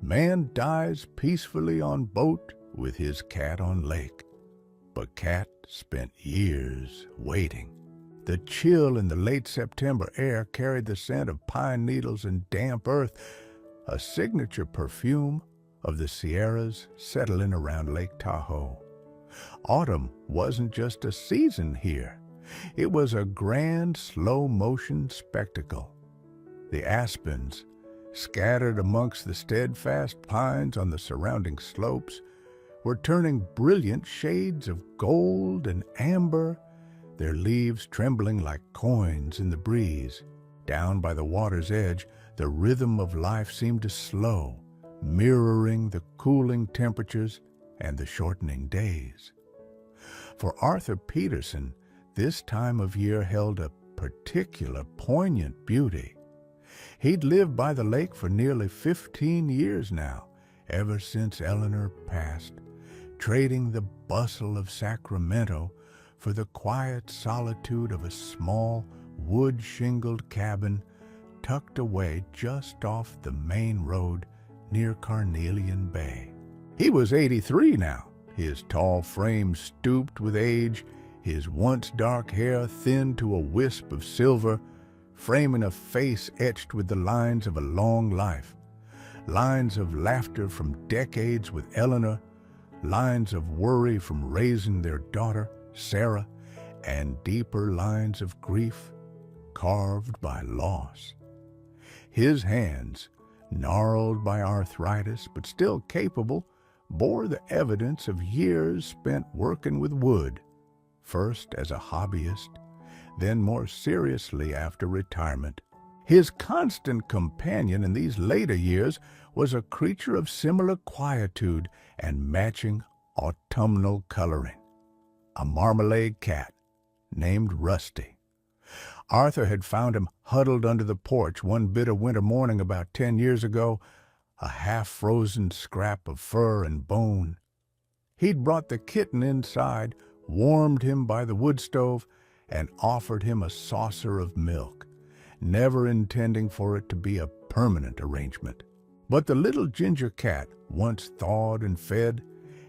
Man dies peacefully on boat with his cat on lake. But cat spent years waiting. The chill in the late September air carried the scent of pine needles and damp earth, a signature perfume of the Sierras settling around Lake Tahoe. Autumn wasn't just a season here. It was a grand, slow-motion spectacle. The aspens, scattered amongst the steadfast pines on the surrounding slopes, were turning brilliant shades of gold and amber, their leaves trembling like coins in the breeze. Down by the water's edge, the rhythm of life seemed to slow, mirroring the cooling temperatures and the shortening days. For Arthur Peterson, this time of year held a particular poignant beauty. He'd lived by the lake for nearly 15 years now, ever since Eleanor passed, trading the bustle of Sacramento for the quiet solitude of a small, wood-shingled cabin tucked away just off the main road near Carnelian Bay. He was 83 now, his tall frame stooped with age, his once dark hair thinned to a wisp of silver, framing a face etched with the lines of a long life. Lines of laughter from decades with Eleanor, lines of worry from raising their daughter, Sarah, and deeper lines of grief carved by loss. His hands, gnarled by arthritis but still capable, bore the evidence of years spent working with wood, first as a hobbyist, then more seriously after retirement. His constant companion in these later years was a creature of similar quietude and matching autumnal coloring, a marmalade cat named Rusty. Arthur had found him huddled under the porch one bitter winter morning about 10 years ago, a half-frozen scrap of fur and bone. He'd brought the kitten inside, warmed him by the wood stove, and offered him a saucer of milk, never intending for it to be a permanent arrangement. But the little ginger cat, once thawed and fed,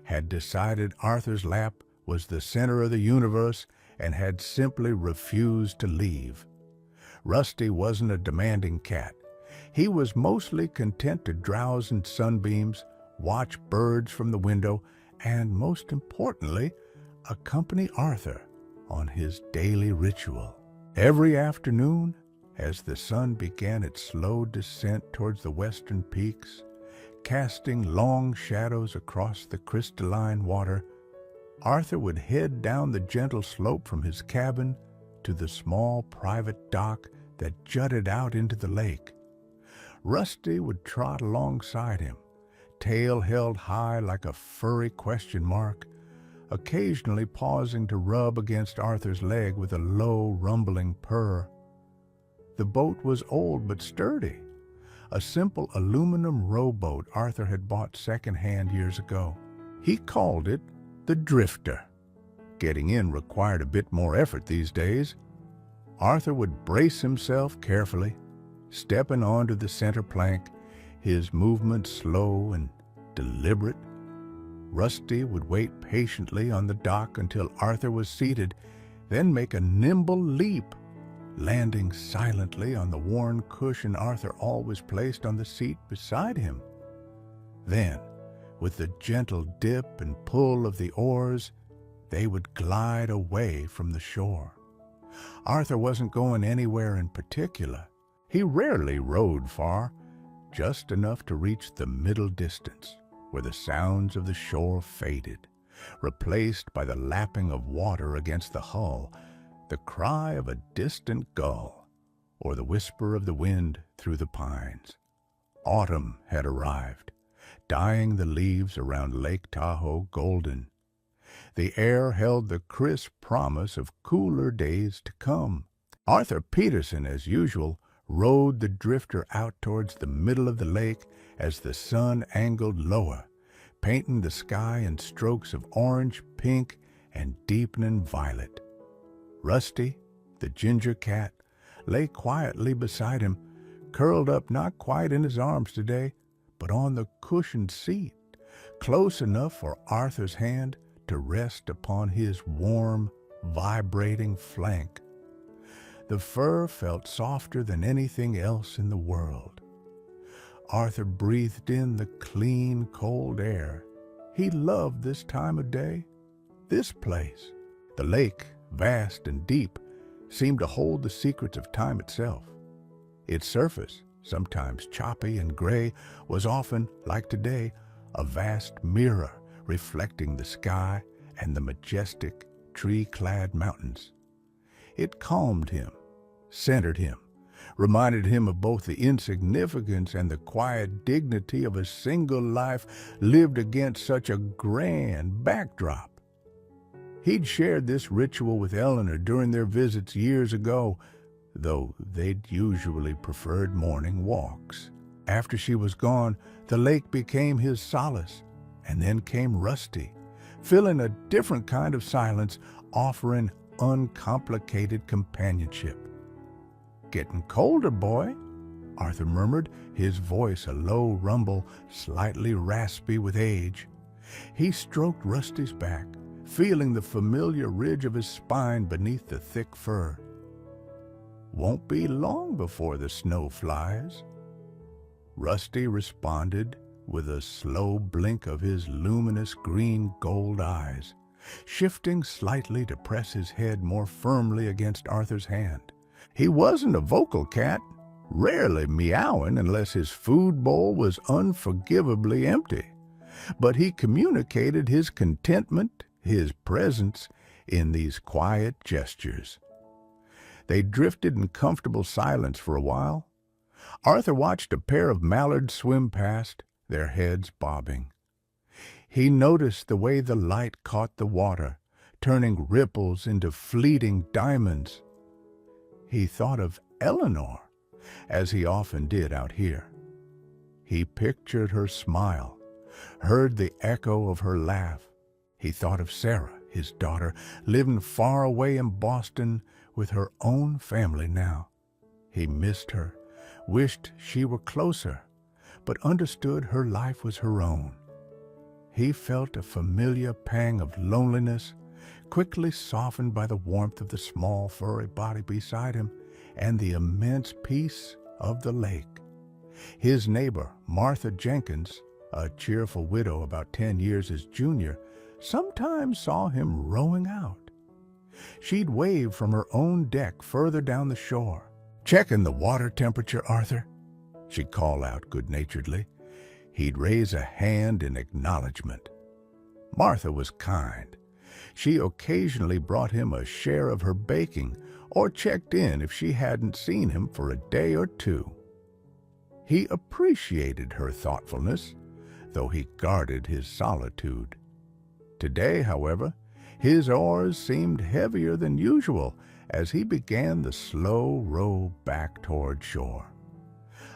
had decided Arthur's lap was the center of the universe and had simply refused to leave. Rusty wasn't a demanding cat. He was mostly content to drowse in sunbeams, watch birds from the window, and, most importantly, accompany Arthur on his daily ritual. Every afternoon, as the sun began its slow descent towards the western peaks, casting long shadows across the crystalline water, Arthur would head down the gentle slope from his cabin to the small private dock that jutted out into the lake. Rusty would trot alongside him, tail held high like a furry question mark, occasionally pausing to rub against Arthur's leg with a low, rumbling purr. The boat was old but sturdy, a simple aluminum rowboat Arthur had bought second-hand years ago. He called it the Drifter. Getting in required a bit more effort these days. Arthur would brace himself carefully, stepping onto the center plank, his movements slow and deliberate. Rusty would wait patiently on the dock until Arthur was seated, then make a nimble leap, landing silently on the worn cushion Arthur always placed on the seat beside him. Then, with the gentle dip and pull of the oars, they would glide away from the shore. Arthur wasn't going anywhere in particular. He rarely rowed far, just enough to reach the middle distance, where the sounds of the shore faded, replaced by the lapping of water against the hull, the cry of a distant gull, or the whisper of the wind through the pines. Autumn had arrived, dyeing the leaves around Lake Tahoe golden. The air held the crisp promise of cooler days to come. Arthur Peterson, as usual, rowed the Drifter out towards the middle of the lake as the sun angled lower, painting the sky in strokes of orange, pink, and deepening violet. Rusty, the ginger cat, lay quietly beside him, curled up not quite in his arms today, but on the cushioned seat, close enough for Arthur's hand to rest upon his warm, vibrating flank. The fur felt softer than anything else in the world. Arthur breathed in the clean, cold air. He loved this time of day, this place. The lake, vast and deep, seemed to hold the secrets of time itself. Its surface, sometimes choppy and gray, was often, like today, a vast mirror reflecting the sky and the majestic, tree-clad mountains. It calmed him, centered him, reminded him of both the insignificance and the quiet dignity of a single life lived against such a grand backdrop. He'd shared this ritual with Eleanor during their visits years ago, though they'd usually preferred morning walks. After she was gone, the lake became his solace, and then came Rusty, filling a different kind of silence, offering uncomplicated companionship. "Getting colder, boy," Arthur murmured, his voice a low rumble, slightly raspy with age. He stroked Rusty's back, feeling the familiar ridge of his spine beneath the thick fur. "Won't be long before the snow flies." Rusty responded with a slow blink of his luminous green-gold eyes, shifting slightly to press his head more firmly against Arthur's hand. He wasn't a vocal cat, rarely meowing unless his food bowl was unforgivably empty, but he communicated his contentment, his presence, in these quiet gestures. They drifted in comfortable silence for a while. Arthur watched a pair of mallards swim past, their heads bobbing. He noticed the way the light caught the water, turning ripples into fleeting diamonds. He thought of Eleanor, as he often did out here. He pictured her smile, heard the echo of her laugh. He thought of Sarah, his daughter, living far away in Boston with her own family now. He missed her, wished she were closer, but understood her life was her own. He felt a familiar pang of loneliness, quickly softened by the warmth of the small, furry body beside him and the immense peace of the lake. His neighbor, Martha Jenkins, a cheerful widow about 10 years his junior, sometimes saw him rowing out. She'd wave from her own deck further down the shore. "Checking the water temperature, Arthur?" she'd call out good-naturedly. He'd raise a hand in acknowledgement. Martha was kind. She occasionally brought him a share of her baking or checked in if she hadn't seen him for a day or two. He appreciated her thoughtfulness, though he guarded his solitude. Today, however, his oars seemed heavier than usual as he began the slow row back toward shore.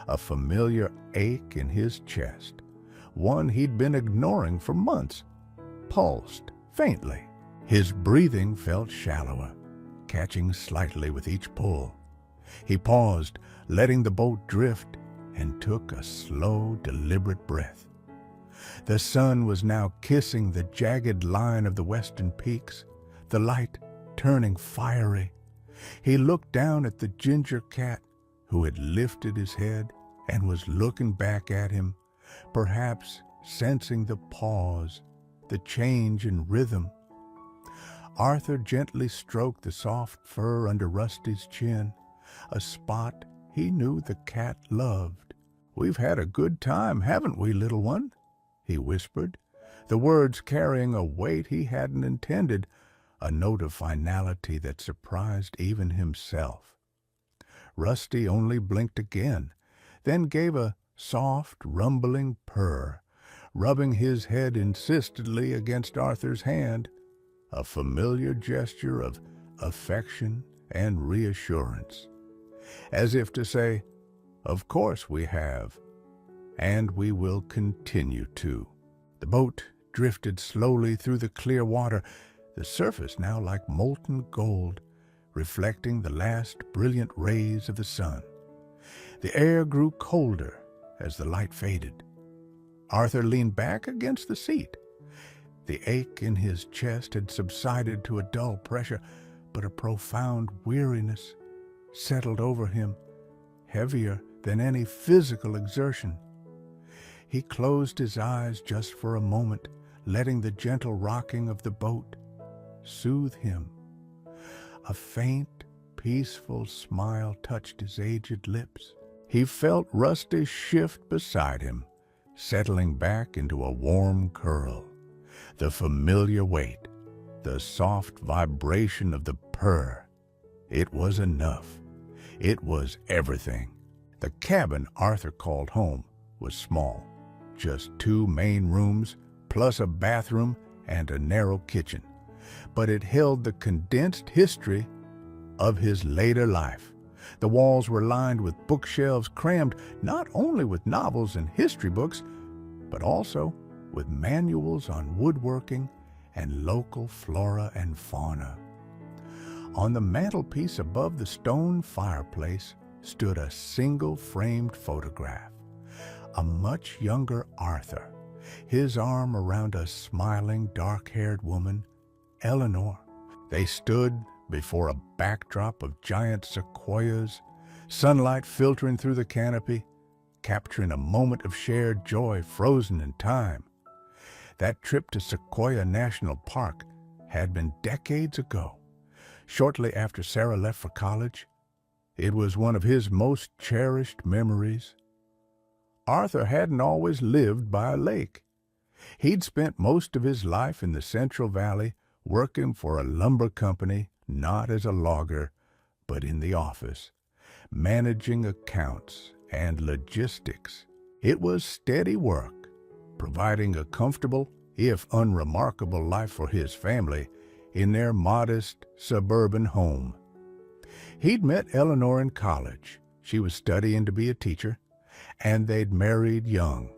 A familiar ache in his chest, one he'd been ignoring for months, pulsed faintly. His breathing felt shallower, catching slightly with each pull. He paused, letting the boat drift, and took a slow, deliberate breath. The sun was now kissing the jagged line of the western peaks, the light turning fiery. He looked down at the ginger cat, who had lifted his head and was looking back at him, perhaps sensing the pause, the change in rhythm. Arthur gently stroked the soft fur under Rusty's chin, a spot he knew the cat loved. "We've had a good time, haven't we, little one?" he whispered, the words carrying a weight he hadn't intended, a note of finality that surprised even himself. Rusty only blinked again, then gave a soft, rumbling purr, rubbing his head insistently against Arthur's hand, a familiar gesture of affection and reassurance, as if to say, "Of course we have, and we will continue to." The boat drifted slowly through the clear water, the surface now like molten gold, reflecting the last brilliant rays of the sun. The air grew colder as the light faded. Arthur leaned back against the seat. The ache in his chest had subsided to a dull pressure, but a profound weariness settled over him, heavier than any physical exertion. He closed his eyes just for a moment, letting the gentle rocking of the boat soothe him. A faint, peaceful smile touched his aged lips. He felt Rusty shift beside him, settling back into a warm curl. The familiar weight, the soft vibration of the purr. It was enough. It was everything. The cabin Arthur called home was small, just 2 main rooms, plus a bathroom and a narrow kitchen. But it held the condensed history of his later life. The walls were lined with bookshelves crammed not only with novels and history books, but also with manuals on woodworking and local flora and fauna. On the mantelpiece above the stone fireplace stood a single framed photograph. A much younger Arthur, his arm around a smiling, dark-haired woman, Eleanor. They stood before a backdrop of giant sequoias, sunlight filtering through the canopy, capturing a moment of shared joy frozen in time. That trip to Sequoia National Park had been decades ago, shortly after Sarah left for college. It was one of his most cherished memories. Arthur hadn't always lived by a lake. He'd spent most of his life in the Central Valley working for a lumber company, not as a logger, but in the office, managing accounts and logistics. It was steady work, providing a comfortable, if unremarkable, life for his family in their modest suburban home. He'd met Eleanor in college. She was studying to be a teacher, and they'd married young.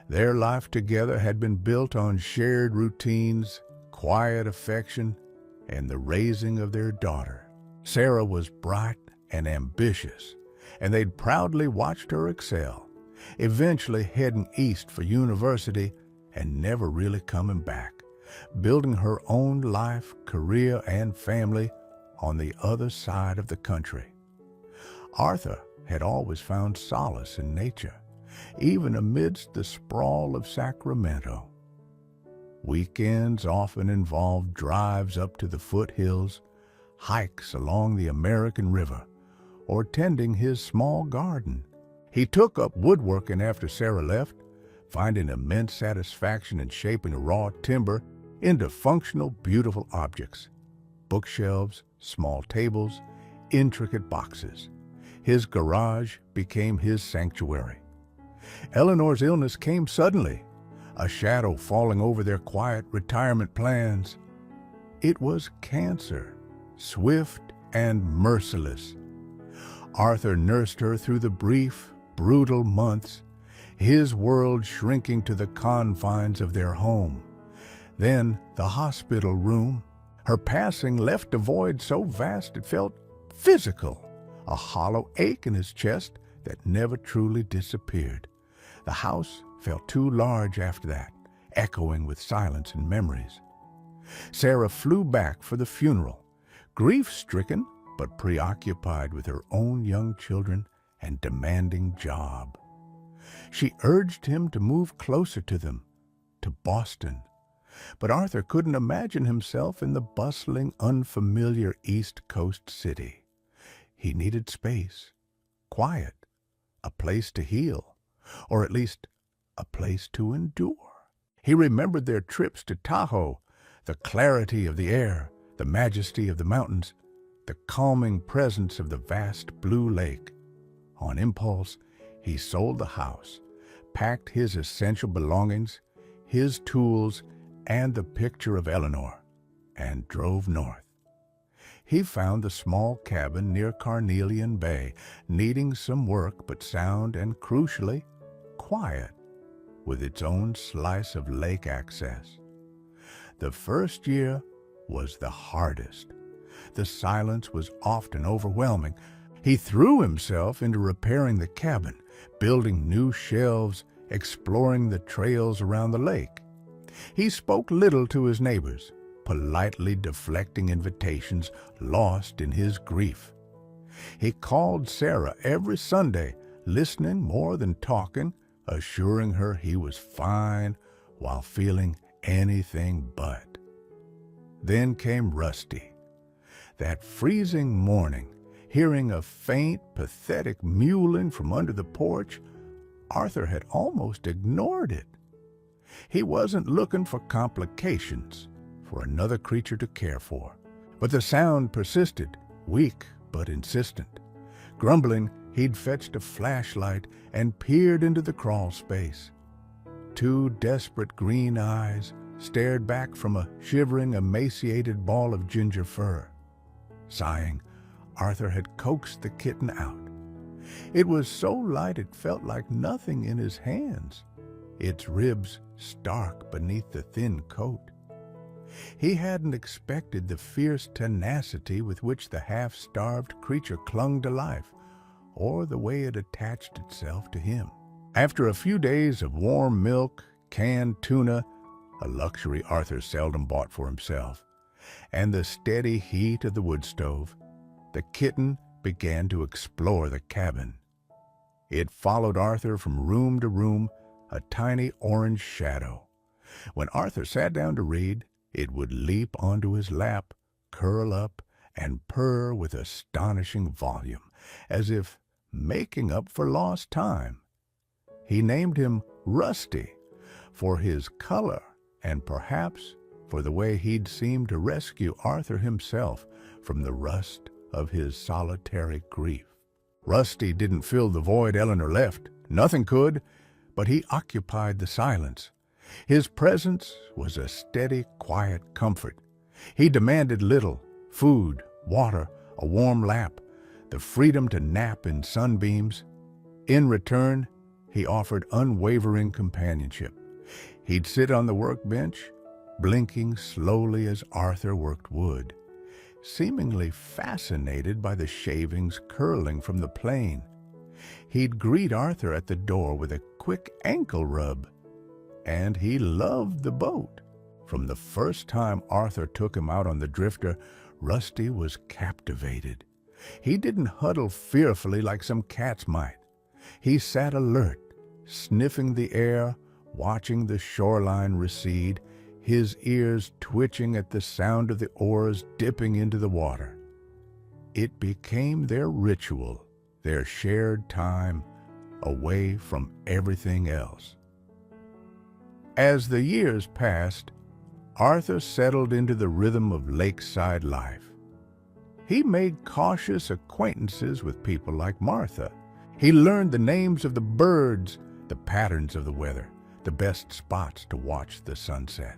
Their life together had been built on shared routines, quiet affection, and the raising of their daughter. Sarah was bright and ambitious, and they'd proudly watched her excel, eventually heading east for university and never really coming back, building her own life, career, and family on the other side of the country. Arthur had always found solace in nature, even amidst the sprawl of Sacramento. Weekends often involved drives up to the foothills, hikes along the American River, or tending his small garden. He took up woodworking after Sarah left, finding immense satisfaction in shaping raw timber into functional, beautiful objects. Bookshelves, small tables, intricate boxes. His garage became his sanctuary. Eleanor's illness came suddenly, a shadow falling over their quiet retirement plans. It was cancer, swift and merciless. Arthur nursed her through the brief, brutal months, his world shrinking to the confines of their home. Then the hospital room. Her passing left a void so vast it felt physical, a hollow ache in his chest that never truly disappeared. The house felt too large after that, echoing with silence and memories. Sarah flew back for the funeral, grief-stricken but preoccupied with her own young children and demanding job. She urged him to move closer to them, to Boston. But Arthur couldn't imagine himself in the bustling, unfamiliar East Coast city. He needed space, quiet, a place to heal, or at least a place to endure. He remembered their trips to Tahoe, the clarity of the air, the majesty of the mountains, the calming presence of the vast blue lake. On impulse, he sold the house, packed his essential belongings, his tools, and the picture of Eleanor, and drove north. He found the small cabin near Carnelian Bay, needing some work but sound and, crucially, quiet, with its own slice of lake access. The first year was the hardest. The silence was often overwhelming. He threw himself into repairing the cabin, building new shelves exploring the trails around the lake. He spoke little to his neighbors, politely deflecting invitations, lost in his grief. He called Sarah every Sunday, listening more than talking, assuring her he was fine while feeling anything but. Then came Rusty. That freezing morning, hearing a faint, pathetic mewling from under the porch, Arthur had almost ignored it. He wasn't looking for complications, for another creature to care for. But the sound persisted, weak but insistent. Grumbling, he'd fetched a flashlight and peered into the crawl space. Two desperate green eyes stared back from a shivering, emaciated ball of ginger fur. Sighing, Arthur had coaxed the kitten out. It was so light it felt like nothing in his hands, its ribs stark beneath the thin coat. He hadn't expected the fierce tenacity with which the half-starved creature clung to life, or the way it attached itself to him. After a few days of warm milk, canned tuna, a luxury Arthur seldom bought for himself, and the steady heat of the wood stove, the kitten began to explore the cabin. It followed Arthur from room to room, a tiny orange shadow. When Arthur sat down to read, it would leap onto his lap, curl up, and purr with astonishing volume, as if making up for lost time. He named him Rusty for his color and perhaps for the way he'd seemed to rescue Arthur himself from the rust of his solitary grief. Rusty didn't fill the void Eleanor left. Nothing could, but he occupied the silence. His presence was a steady, quiet comfort. He demanded little: food, water, a warm lap, the freedom to nap in sunbeams. In return, he offered unwavering companionship. He'd sit on the workbench, blinking slowly as Arthur worked wood, seemingly fascinated by the shavings curling from the plane. He'd greet Arthur at the door with a quick ankle rub, and he loved the boat. From the first time Arthur took him out on the drifter, Rusty was captivated. He didn't huddle fearfully like some cats might. He sat alert, sniffing the air, watching the shoreline recede, his ears twitching at the sound of the oars dipping into the water. It became their ritual, their shared time, away from everything else. As the years passed, Arthur settled into the rhythm of lakeside life. He made cautious acquaintances with people like Martha. He learned the names of the birds, the patterns of the weather, the best spots to watch the sunset.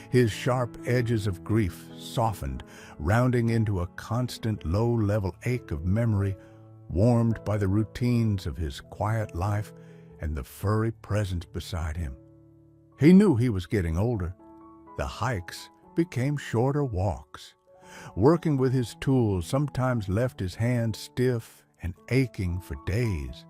His sharp edges of grief softened, rounding into a constant low-level ache of memory, warmed by the routines of his quiet life and the furry presence beside him. He knew he was getting older. The hikes became shorter walks. Working with his tools sometimes left his hands stiff and aching for days.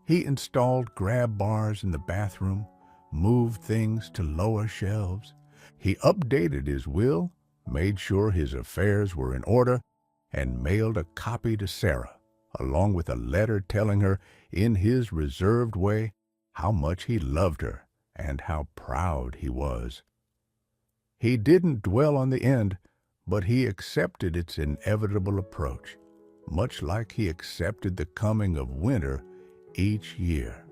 He installed grab bars in the bathroom, moved things to lower shelves. He updated his will, made sure his affairs were in order, and mailed a copy to Sarah, along with a letter telling her, in his reserved way, how much he loved her and how proud he was. He didn't dwell on the end, but he accepted its inevitable approach, much like he accepted the coming of winter each year.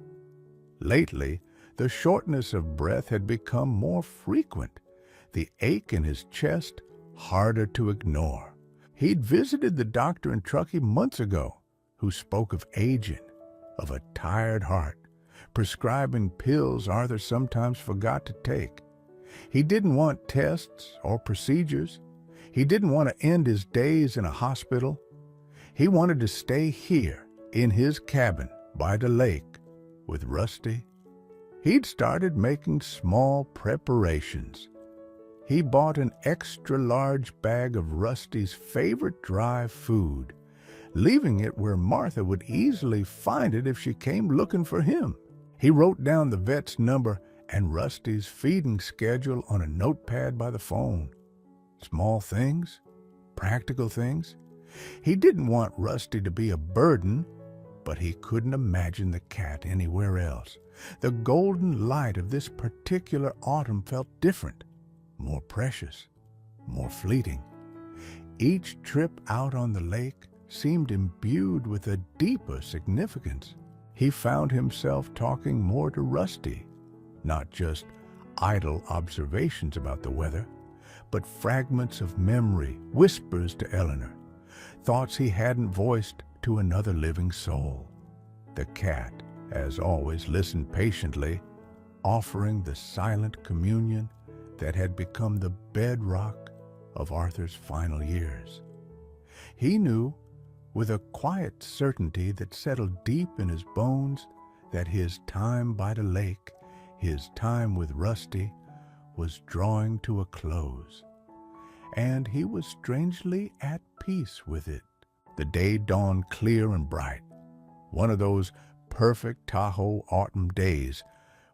Lately, the shortness of breath had become more frequent, the ache in his chest harder to ignore. He'd visited the doctor in Truckee months ago, who spoke of aging, of a tired heart, prescribing pills Arthur sometimes forgot to take. He didn't want tests or procedures. He didn't want to end his days in a hospital. He wanted to stay here in his cabin by the lake with Rusty. He'd started making small preparations. He bought an extra-large bag of Rusty's favorite dry food, leaving it where Martha would easily find it if she came looking for him. He wrote down the vet's number and Rusty's feeding schedule on a notepad by the phone. Small things, practical things. He didn't want Rusty to be a burden, but he couldn't imagine the cat anywhere else. The golden light of this particular autumn felt different, more precious, more fleeting. Each trip out on the lake seemed imbued with a deeper significance. He found himself talking more to Rusty, not just idle observations about the weather, but fragments of memory, whispers to Eleanor, thoughts he hadn't voiced to another living soul. The cat, as always, listened patiently, offering the silent communion that had become the bedrock of Arthur's final years. He knew, with a quiet certainty that settled deep in his bones, that his time by the lake, his time with Rusty, was drawing to a close, and he was strangely at peace with it. The day dawned clear and bright, one of those perfect Tahoe autumn days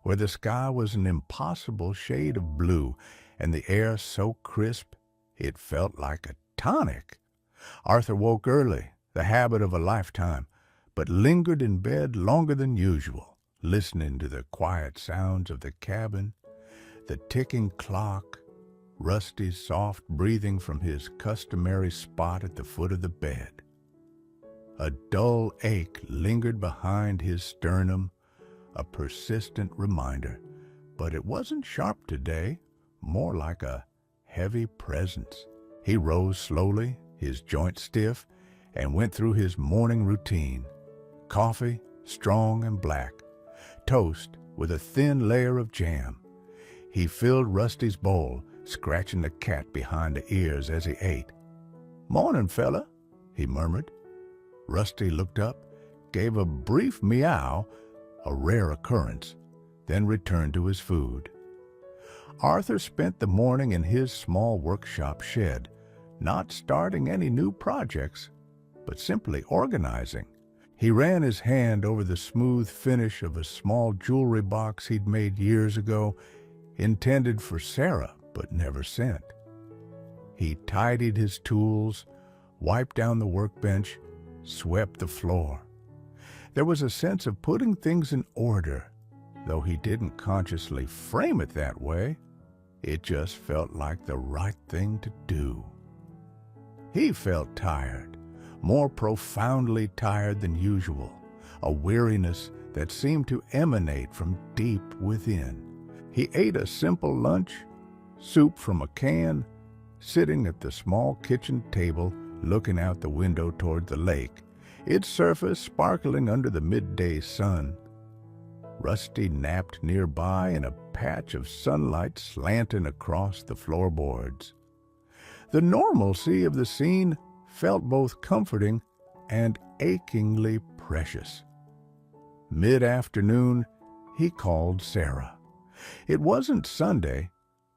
where the sky was an impossible shade of blue and the air so crisp it felt like a tonic. Arthur woke early, the habit of a lifetime, but lingered in bed longer than usual, listening to the quiet sounds of the cabin, the ticking clock, Rusty's soft breathing from his customary spot at the foot of the bed. A dull ache lingered behind his sternum, a persistent reminder, but it wasn't sharp today, more like a heavy presence. He rose slowly, his joints stiff, and went through his morning routine. Coffee, strong and black. Toast with a thin layer of jam. He filled Rusty's bowl, scratching the cat behind the ears as he ate. "Morning, fella," he murmured. Rusty looked up, gave a brief meow, a rare occurrence, then returned to his food. Arthur spent the morning in his small workshop shed, not starting any new projects, but simply organizing. He ran his hand over the smooth finish of a small jewelry box he'd made years ago, intended for Sarah, but never sent. He tidied his tools, wiped down the workbench, swept the floor. There was a sense of putting things in order, though he didn't consciously frame it that way. It just felt like the right thing to do. He felt tired, more profoundly tired than usual, a weariness that seemed to emanate from deep within. He ate a simple lunch, soup from a can, sitting at the small kitchen table looking out the window toward the lake, its surface sparkling under the midday sun. Rusty napped nearby in a patch of sunlight slanting across the floorboards. The normalcy of the scene felt both comforting and achingly precious. Mid-afternoon, he called Sarah. It wasn't Sunday,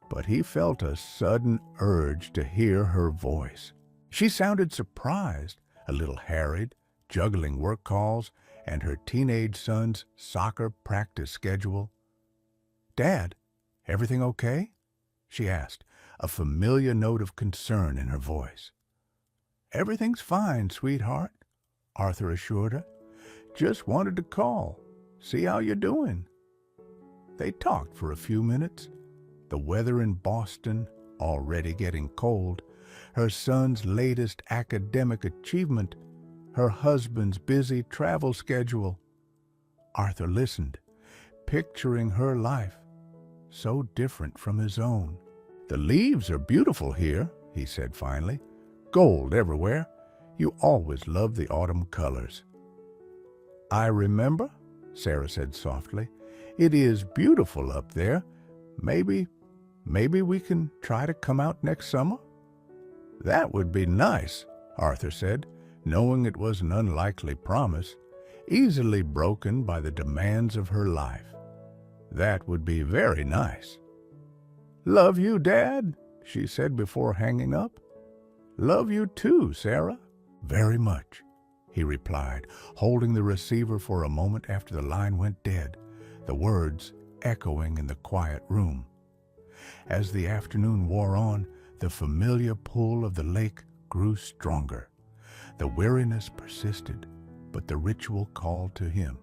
but he felt a sudden urge to hear her voice. She sounded surprised, a little harried, juggling work calls and her teenage son's soccer practice schedule. "Dad, everything okay?" she asked, a familiar note of concern in her voice. "Everything's fine, sweetheart," Arthur assured her. "Just wanted to call, see how you're doing." They talked for a few minutes. The weather in Boston, already getting cold, her son's latest academic achievement, her husband's busy travel schedule. Arthur listened, picturing her life, so different from his own. "The leaves are beautiful here," he said finally. "Gold everywhere. You always loved the autumn colors." "I remember," Sarah said softly. "It is beautiful up there. Maybe we can try to come out next summer?" "That would be nice," Arthur said, knowing it was an unlikely promise, easily broken by the demands of her life. "That would be very nice." "Love you, Dad," she said before hanging up. "Love you too, Sarah." "Very much," he replied, holding the receiver for a moment after the line went dead. the words echoing in the quiet room. As the afternoon wore on, the familiar pull of the lake grew stronger. The weariness persisted, but the ritual called to him.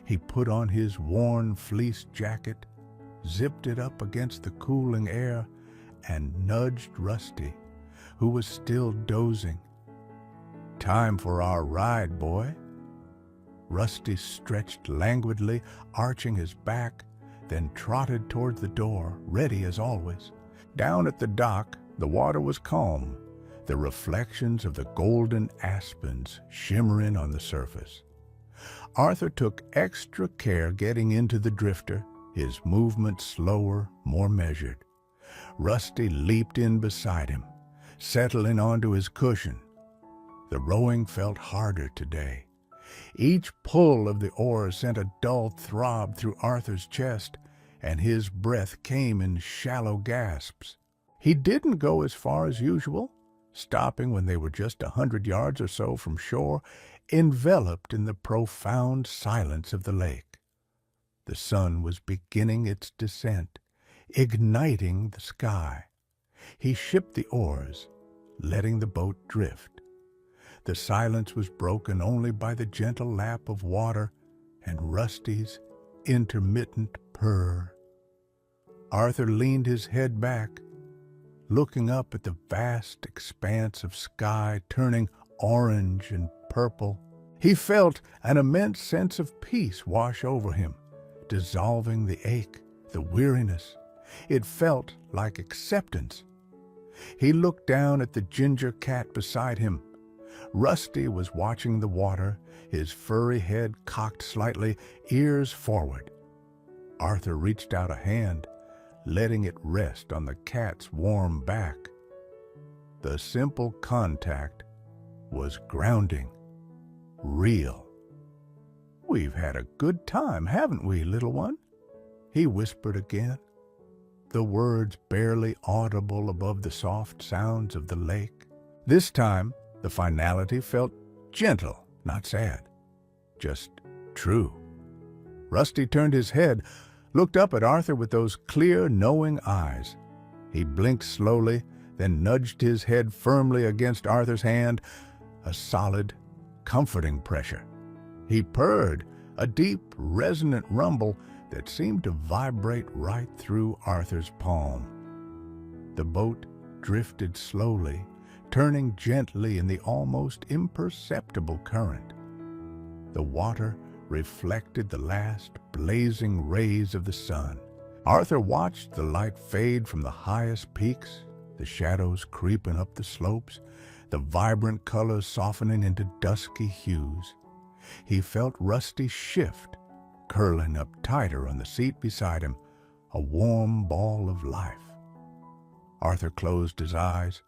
He put on his worn fleece jacket, zipped it up against the cooling air, and nudged Rusty, who was still dozing. "Time for our ride, boy." Rusty stretched languidly, arching his back, then trotted toward the door, ready as always. Down at the dock, the water was calm, the reflections of the golden aspens shimmering on the surface. Arthur took extra care getting into the drifter, his movements slower, more measured. Rusty leaped in beside him, settling onto his cushion. The rowing felt harder today. Each pull of the oars sent a dull throb through Arthur's chest, and his breath came in shallow gasps. He didn't go as far as usual, stopping when they were just 100 yards or so from shore, enveloped in the profound silence of the lake. The sun was beginning its descent, igniting the sky. He shipped the oars, letting the boat drift. The silence was broken only by the gentle lap of water and Rusty's intermittent purr. Arthur leaned his head back, looking up at the vast expanse of sky turning orange and purple. He felt an immense sense of peace wash over him, dissolving the ache, the weariness. It felt like acceptance. He looked down at the ginger cat beside him. Rusty was watching the water, his furry head cocked slightly, ears forward. Arthur reached out a hand, letting it rest on the cat's warm back. The simple contact was grounding, real. "We've had a good time, haven't we, little one?" he whispered again, the words barely audible above the soft sounds of the lake. This time, the finality felt gentle, not sad, just true. Rusty turned his head, looked up at Arthur with those clear, knowing eyes. He blinked slowly, then nudged his head firmly against Arthur's hand, a solid, comforting pressure. He purred, a deep, resonant rumble that seemed to vibrate right through Arthur's palm. The boat drifted slowly, turning gently in the almost imperceptible current. The water reflected the last blazing rays of the sun. Arthur watched the light fade from the highest peaks, the shadows creeping up the slopes, the vibrant colors softening into dusky hues. He felt Rusty shift, curling up tighter on the seat beside him, a warm ball of life. Arthur closed his eyes.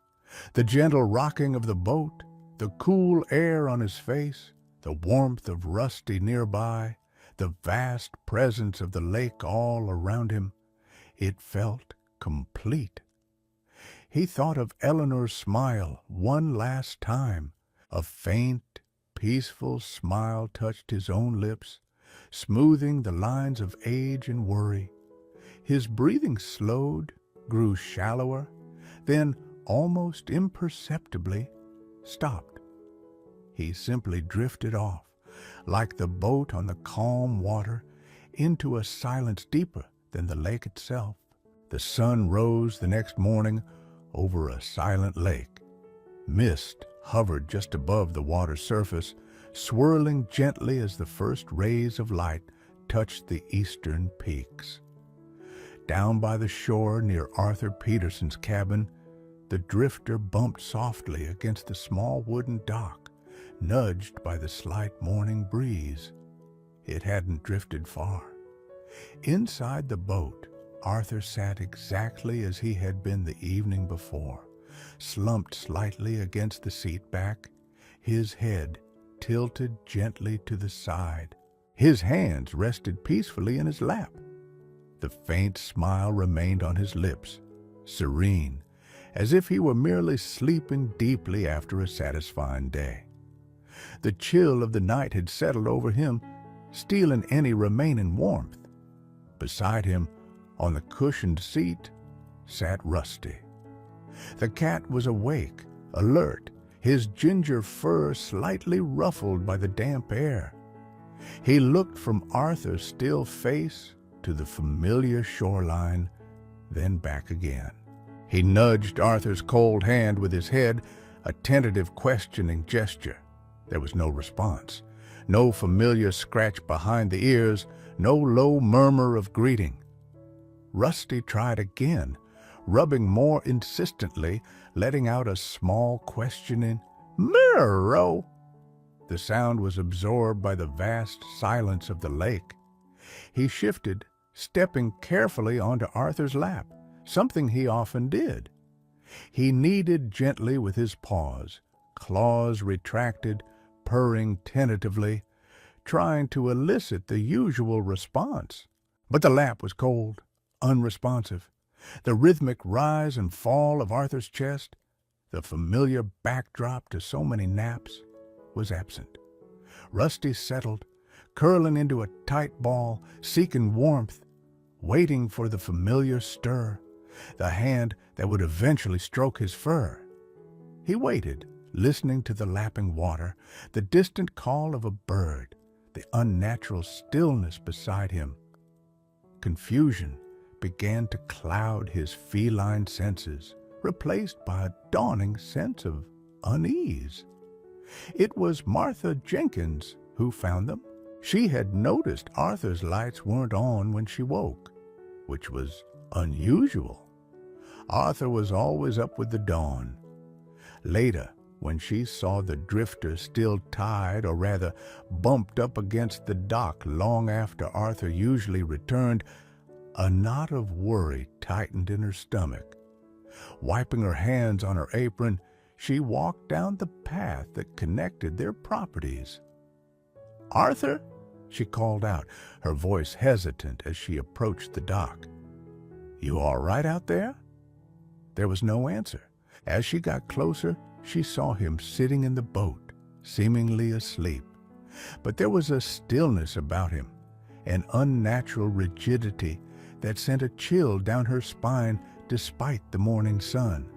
The gentle rocking of the boat, the cool air on his face, the warmth of Rusty nearby, the vast presence of the lake all around him, it felt complete. He thought of Eleanor's smile one last time. A faint, peaceful smile touched his own lips, smoothing the lines of age and worry. His breathing slowed, grew shallower, then, almost imperceptibly, stopped. He simply drifted off, like the boat on the calm water, into a silence deeper than the lake itself. The sun rose the next morning over a silent lake. Mist hovered just above the water's surface, swirling gently as the first rays of light touched the eastern peaks. Down by the shore near Arthur Peterson's cabin, the drifter bumped softly against the small wooden dock, nudged by the slight morning breeze. It hadn't drifted far. Inside the boat, Arthur sat exactly as he had been the evening before, slumped slightly against the seat back, his head tilted gently to the side. His hands rested peacefully in his lap. The faint smile remained on his lips, serene, as if he were merely sleeping deeply after a satisfying day. The chill of the night had settled over him, stealing any remaining warmth. Beside him, on the cushioned seat, sat Rusty. The cat was awake, alert, his ginger fur slightly ruffled by the damp air. He looked from Arthur's still face to the familiar shoreline, then back again. He nudged Arthur's cold hand with his head, a tentative, questioning gesture. There was no response, no familiar scratch behind the ears, no low murmur of greeting. Rusty tried again, rubbing more insistently, letting out a small, questioning "Mirro." The sound was absorbed by the vast silence of the lake. He shifted, stepping carefully onto Arthur's lap, something he often did. He kneaded gently with his paws, claws retracted, purring tentatively, trying to elicit the usual response. But the lap was cold, unresponsive. The rhythmic rise and fall of Arthur's chest, the familiar backdrop to so many naps, was absent. Rusty settled, curling into a tight ball, seeking warmth, waiting for the familiar stir, the hand that would eventually stroke his fur. He waited, listening to the lapping water, the distant call of a bird, the unnatural stillness beside him. Confusion began to cloud his feline senses, replaced by a dawning sense of unease. It was Martha Jenkins who found them. She had noticed Arthur's lights weren't on when she woke, which was unusual. Arthur was always up with the dawn. Later, when she saw the drifter still tied, or rather bumped up against the dock long after Arthur usually returned, a knot of worry tightened in her stomach. Wiping her hands on her apron, she walked down the path that connected their properties. "Arthur?" she called out, her voice hesitant as she approached the dock. "You all right out there?" There was no answer. As she got closer, she saw him sitting in the boat, seemingly asleep. But there was a stillness about him, an unnatural rigidity that sent a chill down her spine despite the morning sun.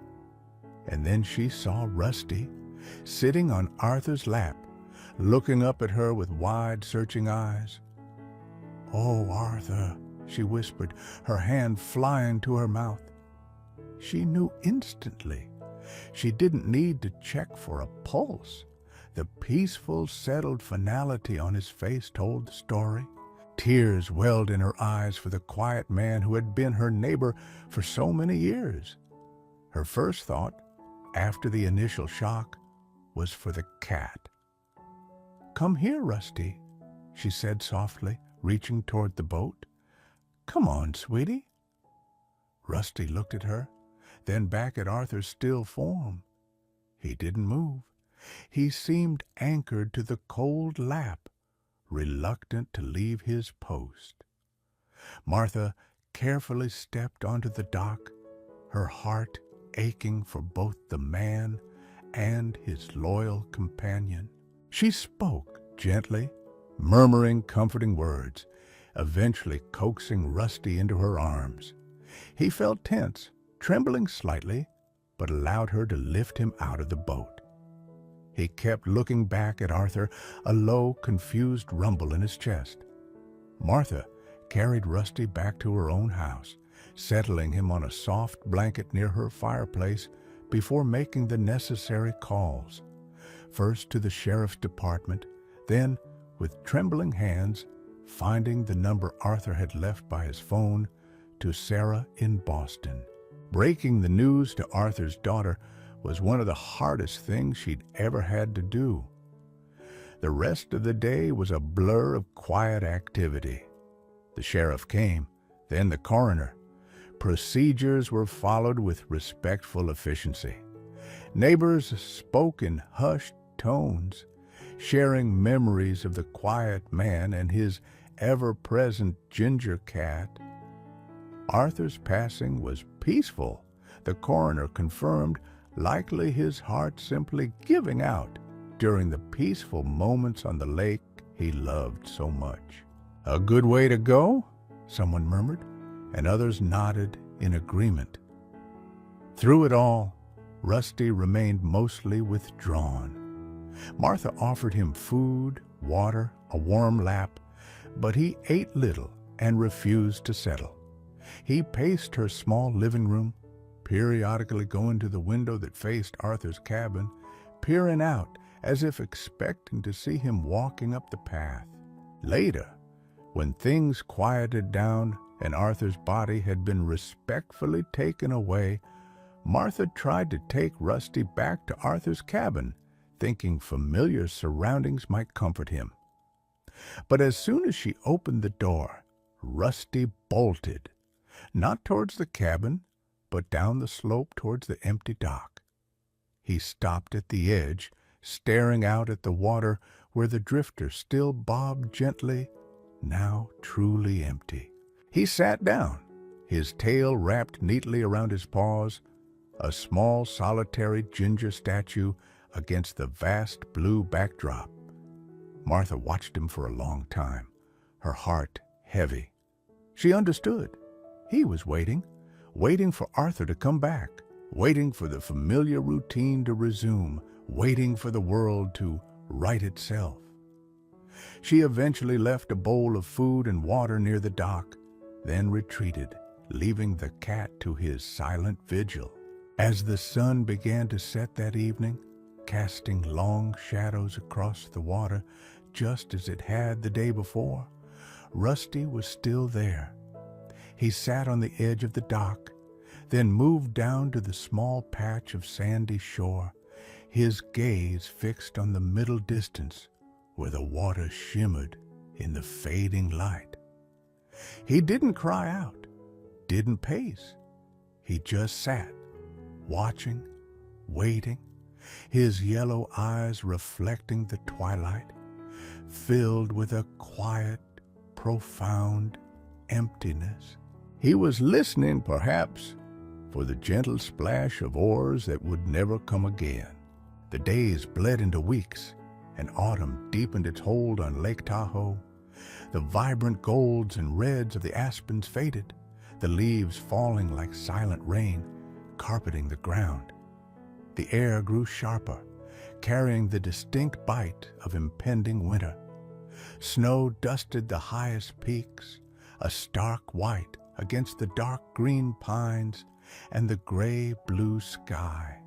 And then she saw Rusty, sitting on Arthur's lap, looking up at her with wide, searching eyes. "Oh, Arthur," she whispered, her hand flying to her mouth. She knew instantly. She didn't need to check for a pulse. The peaceful, settled finality on his face told the story. Tears welled in her eyes for the quiet man who had been her neighbor for so many years. Her first thought, after the initial shock, was for the cat. "Come here, Rusty," she said softly, reaching toward the boat. "Come on, sweetie." Rusty looked at her, then back at Arthur's still form. He didn't move. He seemed anchored to the cold lap, reluctant to leave his post. Martha carefully stepped onto the dock, her heart aching for both the man and his loyal companion. She spoke gently, murmuring comforting words, eventually coaxing Rusty into her arms. He felt tense, trembling slightly, but allowed her to lift him out of the boat. He kept looking back at Arthur, a low, confused rumble in his chest. Martha carried Rusty back to her own house, settling him on a soft blanket near her fireplace before making the necessary calls. First to the sheriff's department, then, with trembling hands, finding the number Arthur had left by his phone, to Sarah in Boston. Breaking the news to Arthur's daughter was one of the hardest things she'd ever had to do. The rest of the day was a blur of quiet activity. The sheriff came, then the coroner. Procedures were followed with respectful efficiency. Neighbors spoke in hushed tones, sharing memories of the quiet man and his ever-present ginger cat. Arthur's passing was peaceful, the coroner confirmed, likely his heart simply giving out during the peaceful moments on the lake he loved so much. "A good way to go?" someone murmured, and others nodded in agreement. Through it all, Rusty remained mostly withdrawn. Martha offered him food, water, a warm lap, but he ate little and refused to settle. He paced her small living room, periodically going to the window that faced Arthur's cabin, peering out as if expecting to see him walking up the path. Later, when things quieted down and Arthur's body had been respectfully taken away, Martha tried to take Rusty back to Arthur's cabin, thinking familiar surroundings might comfort him. But as soon as she opened the door, Rusty bolted, not towards the cabin, but down the slope towards the empty dock. He stopped at the edge, staring out at the water where the drifter still bobbed gently, now truly empty. He sat down, his tail wrapped neatly around his paws, a small solitary ginger statue against the vast blue backdrop. Martha watched him for a long time, her heart heavy. She understood. He was waiting for Arthur to come back, waiting for the familiar routine to resume, waiting for the world to right itself. She eventually left a bowl of food and water near the dock, then retreated, leaving the cat to his silent vigil. As the sun began to set that evening, casting long shadows across the water just as it had the day before, Rusty was still there. He sat on the edge of the dock, then moved down to the small patch of sandy shore, his gaze fixed on the middle distance where the water shimmered in the fading light. He didn't cry out, didn't pace. He just sat, watching, waiting, his yellow eyes reflecting the twilight, filled with a quiet, profound emptiness. He was listening, perhaps, for the gentle splash of oars that would never come again. The days bled into weeks, and autumn deepened its hold on Lake Tahoe. The vibrant golds and reds of the aspens faded, the leaves falling like silent rain, carpeting the ground. The air grew sharper, carrying the distinct bite of impending winter. Snow dusted the highest peaks, a stark white against the dark green pines and the gray-blue sky.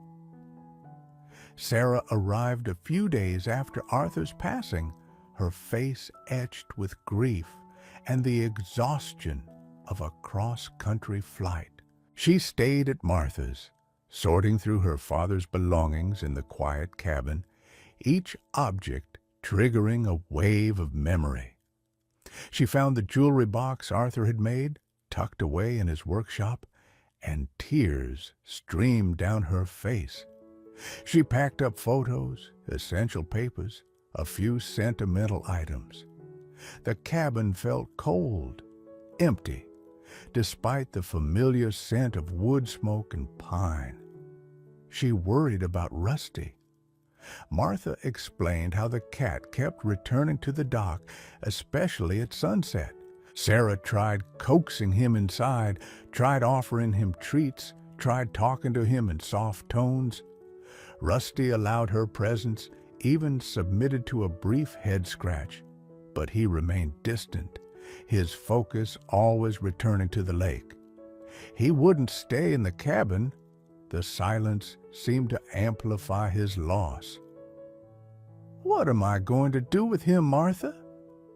Sarah arrived a few days after Arthur's passing, her face etched with grief and the exhaustion of a cross-country flight. She stayed at Martha's, sorting through her father's belongings in the quiet cabin, each object triggering a wave of memory. She found the jewelry box Arthur had made, tucked away in his workshop, and tears streamed down her face. She packed up photos, essential papers, a few sentimental items. The cabin felt cold, empty, despite the familiar scent of wood smoke and pine. She worried about Rusty. Martha explained how the cat kept returning to the dock, especially at sunset. Sarah tried coaxing him inside, tried offering him treats, tried talking to him in soft tones. Rusty allowed her presence, even submitted to a brief head scratch, but he remained distant, his focus always returning to the lake. He wouldn't stay in the cabin. The silence seemed to amplify his loss. "What am I going to do with him, Martha?"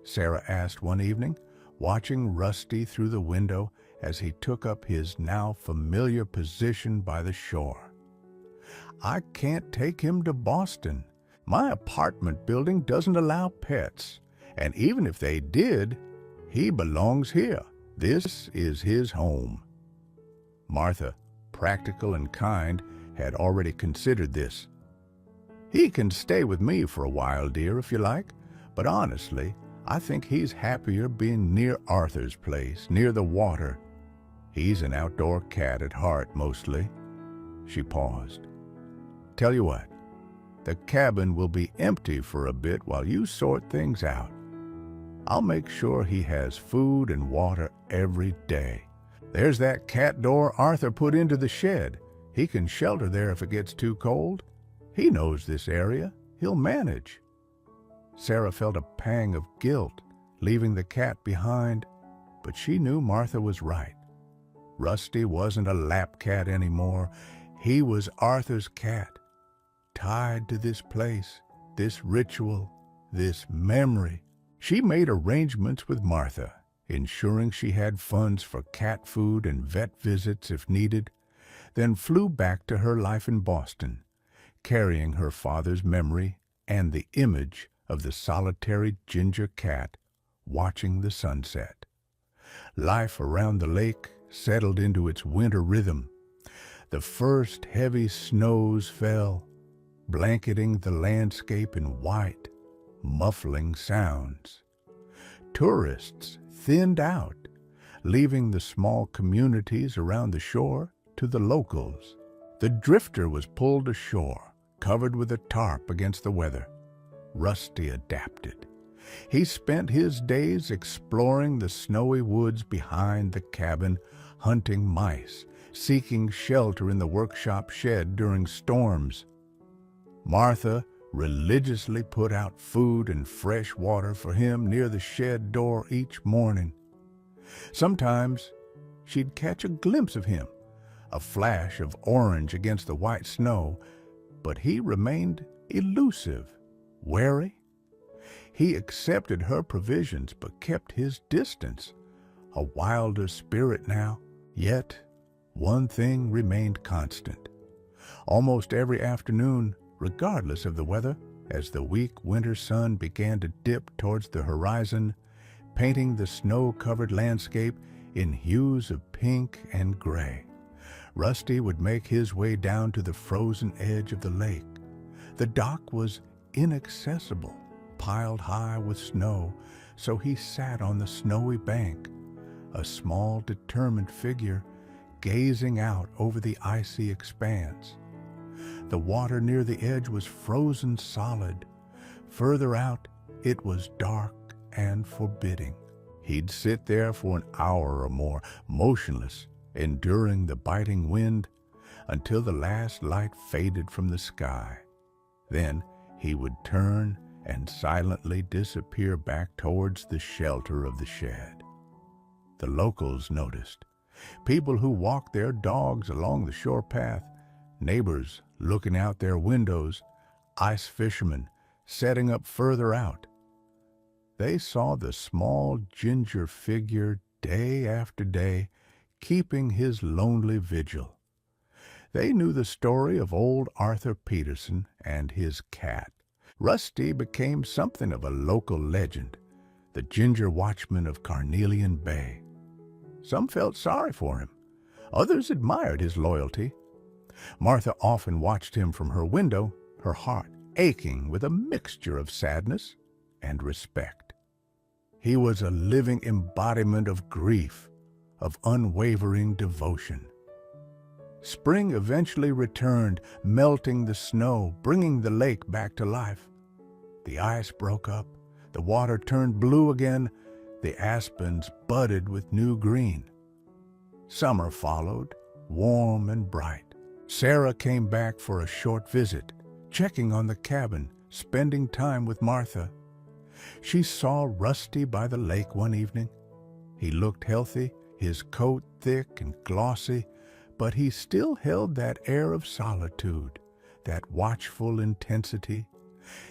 Sarah asked one evening, watching Rusty through the window as he took up his now familiar position by the shore. "I can't take him to Boston. My apartment building doesn't allow pets, and even if they did, he belongs here. This is his home." Martha, practical and kind, had already considered this. "He can stay with me for a while, dear, if you like, but honestly, I think he's happier being near Arthur's place, near the water. He's an outdoor cat at heart, mostly." She paused. "Tell you what, the cabin will be empty for a bit while you sort things out." I'll make sure he has food and water every day. There's that cat door Arthur put into the shed. He can shelter there if it gets too cold. He knows this area. He'll manage." Sarah felt a pang of guilt, leaving the cat behind, but she knew Martha was right. Rusty wasn't a lap cat anymore. He was Arthur's cat, tied to this place, this ritual, this memory. She made arrangements with Martha, ensuring she had funds for cat food and vet visits if needed, then flew back to her life in Boston, carrying her father's memory and the image of the solitary ginger cat watching the sunset. Life around the lake settled into its winter rhythm. The first heavy snows fell, blanketing the landscape in white, muffling sounds. Tourists thinned out, leaving the small communities around the shore to the locals. The drifter was pulled ashore, covered with a tarp against the weather. Rusty adapted. He spent his days exploring the snowy woods behind the cabin, hunting mice, seeking shelter in the workshop shed during storms. Martha religiously put out food and fresh water for him near the shed door each morning. Sometimes she'd catch a glimpse of him, a flash of orange against the white snow, but he remained elusive, wary. He accepted her provisions but kept his distance, a wilder spirit now. Yet one thing remained constant. Almost every afternoon, regardless of the weather, as the weak winter sun began to dip towards the horizon, painting the snow-covered landscape in hues of pink and gray, Rusty would make his way down to the frozen edge of the lake. The dock was inaccessible, piled high with snow, so he sat on the snowy bank, a small, determined figure gazing out over the icy expanse. The water near the edge was frozen solid. Further out, it was dark and forbidding. He'd sit there for an hour or more, motionless, enduring the biting wind, until the last light faded from the sky. Then he would turn and silently disappear back towards the shelter of the shed. The locals noticed. People who walked their dogs along the shore path, neighbors looking out their windows, ice fishermen setting up further out. They saw the small ginger figure day after day, keeping his lonely vigil. They knew the story of old Arthur Peterson and his cat. Rusty became something of a local legend, the ginger watchman of Carnelian Bay. Some felt sorry for him. Others admired his loyalty. Martha often watched him from her window, her heart aching with a mixture of sadness and respect. He was a living embodiment of grief, of unwavering devotion. Spring eventually returned, melting the snow, bringing the lake back to life. The ice broke up, the water turned blue again, the aspens budded with new green. Summer followed, warm and bright. Sarah came back for a short visit, checking on the cabin, spending time with Martha. She saw Rusty by the lake one evening. He looked healthy, his coat thick and glossy, but he still held that air of solitude, that watchful intensity.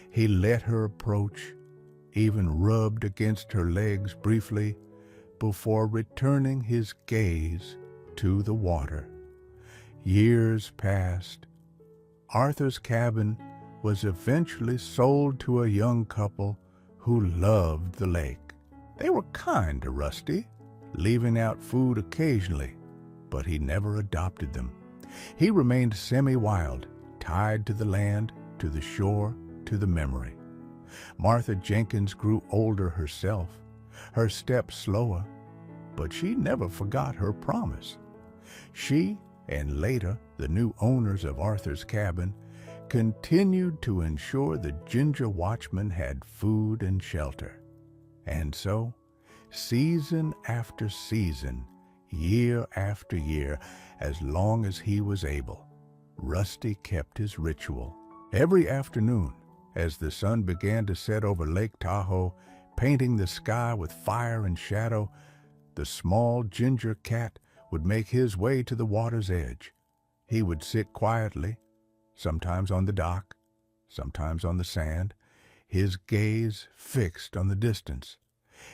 He let her approach, even rubbed against her legs briefly, before returning his gaze to the water. Years passed. Arthur's cabin was eventually sold to a young couple who loved the lake. They were kind to Rusty, leaving out food occasionally, but he never adopted them. He remained semi-wild, tied to the land, to the shore, to the memory. Martha Jenkins grew older herself, her steps slower, but she never forgot her promise. She, and later the new owners of Arthur's cabin, continued to ensure the Ginger Watchman had food and shelter. And so, season after season, year after year, as long as he was able, Rusty kept his ritual. Every afternoon, as the sun began to set over Lake Tahoe, painting the sky with fire and shadow, the small ginger cat would make his way to the water's edge. He would sit quietly, sometimes on the dock, sometimes on the sand, his gaze fixed on the distance.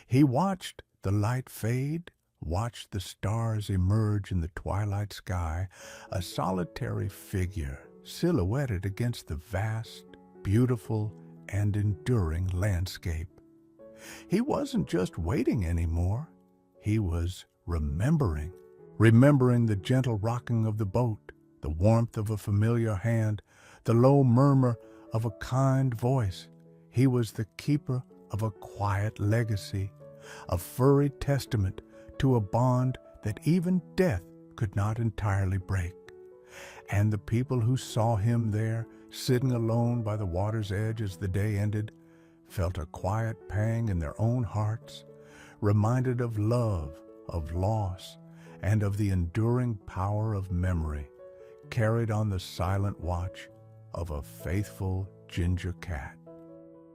He watched the light fade, watched the stars emerge in the twilight sky, a solitary figure silhouetted against the vast, beautiful, and enduring landscape. He wasn't just waiting anymore. He was remembering. Remembering the gentle rocking of the boat, the warmth of a familiar hand, the low murmur of a kind voice. He was the keeper of a quiet legacy, a furry testament to a bond that even death could not entirely break. And the people who saw him there, sitting alone by the water's edge as the day ended, felt a quiet pang in their own hearts, reminded of love, of loss, and of the enduring power of memory, carried on the silent watch of a faithful ginger cat.